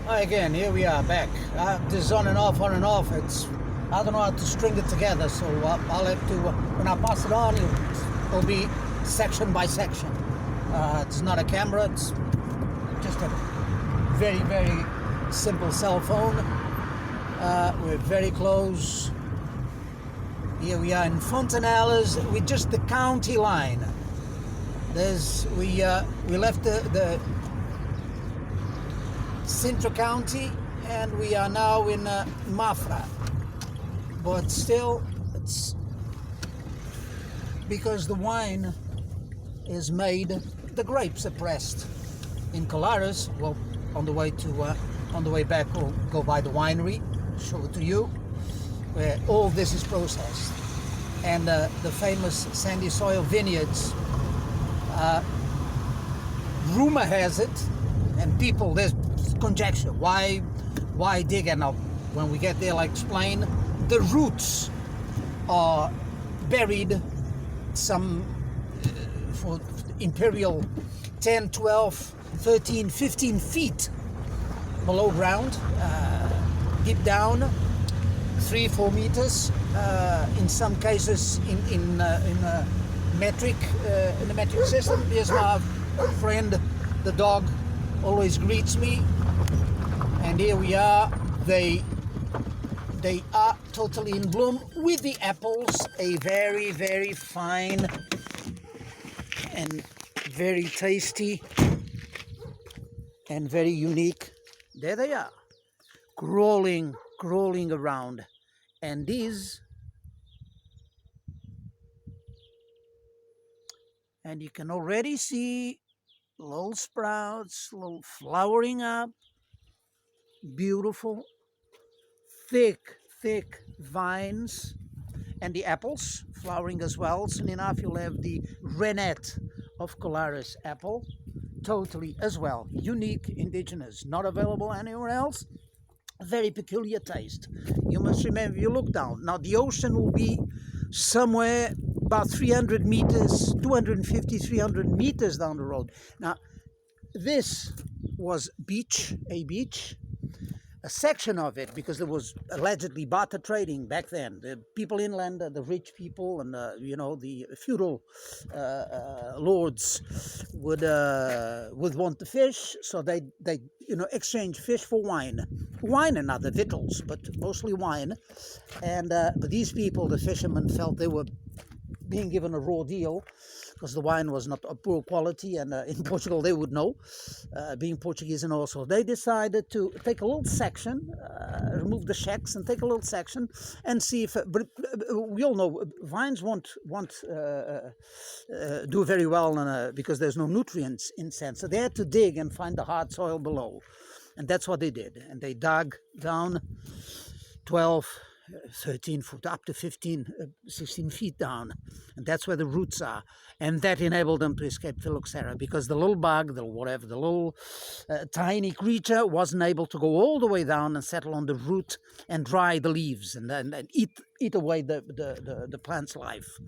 Hi again, here we are back. This is on and off, on and off. I don't know how to string it together, so I'll have to, when I pass it on, it'll be section by section. It's not a camera, it's just a very, very simple cell phone. We're very close. Here we are in Fontanelles with just the county line. We left the Sintra County and we are now in Mafra, but still it's because the wine is made, the grapes are pressed in Colares. Well, on the way back we'll go by the winery, show it to you, where all this is processed, and the famous sandy soil vineyards. Rumor has it, and people, there's conjecture, why dig? And when we get there, I'll explain. The roots are buried some for imperial 10, 12, 13, 15 feet below ground, deep down, 3-4 meters, in some cases in the metric system. Here's my friend, the dog, always greets me, and here we are. They are totally in bloom with the apples, a very, very fine and very tasty and very unique. There they are, crawling around, and these, and you can already see little sprouts, little flowering up, beautiful, thick vines, and the apples flowering as well. Soon enough you'll have the Renette of Colares apple, totally as well, unique, indigenous, not available anywhere else. A very peculiar taste. You must remember, you look down, now the ocean will be somewhere about 300 meters, 250, 300 meters down the road. Now, this was a beach, a section of it, because there was allegedly barter trading back then. The people inland, the rich people, and the feudal lords would want the fish, so they exchange fish for wine and other victuals, but mostly wine. And but these people, the fishermen, felt they were being given a raw deal because the wine was not of poor quality, and in Portugal they would know, being Portuguese, and also they decided to take a little section, remove the shacks and take a little section and see if, but we all know vines won't do very well because there's no nutrients in sand, so they had to dig and find the hard soil below, and that's what they did. And they dug down 12, 13 foot, up to 15, 16 feet down, and that's where the roots are, and that enabled them to escape phylloxera, because the little bug, the little tiny creature wasn't able to go all the way down and settle on the root and dry the leaves and eat away the plant's life.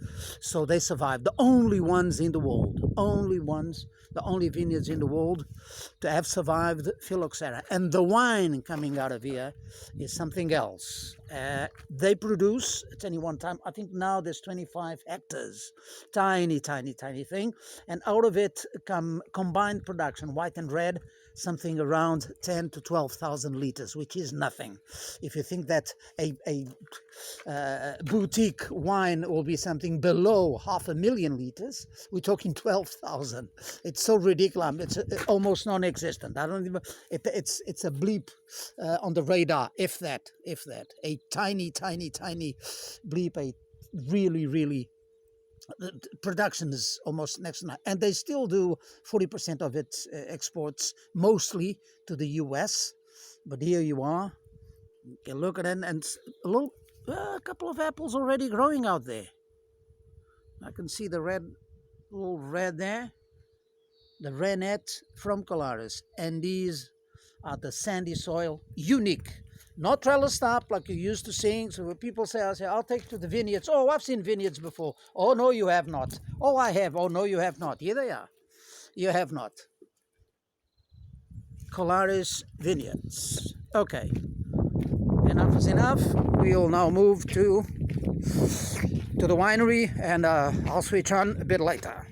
So they survived, the only ones in the world, the only vineyards in the world to have survived phylloxera. And the wine coming out of here is something else. They produce at any one time, I think now there's 25 hectares, tiny thing, and out of it come combined production, white and red, something around 10 to 12,000 liters, which is nothing. If you think that a boutique wine will be something below 500,000 liters, we're talking 12,000. It's so ridiculous. It's almost non-existent. I don't even. It's a bleep on the radar, if that. A tiny bleep. A really. The production is almost next to nothing, and they still do 40% of its exports, mostly to the US. But here you are, you look at it, and a couple of apples already growing out there. I can see the little red there, the Renette from Colares, and these are the sandy soil, unique. Not trellis top like you used to seeing. So when people say, I'll take to the vineyards. Oh, I've seen vineyards before. Oh, no, you have not. Oh, I have. Oh, no, you have not. Here they are. You have not. Colares Vineyards. Okay, enough is enough. We'll now move to the winery, and I'll switch on a bit later.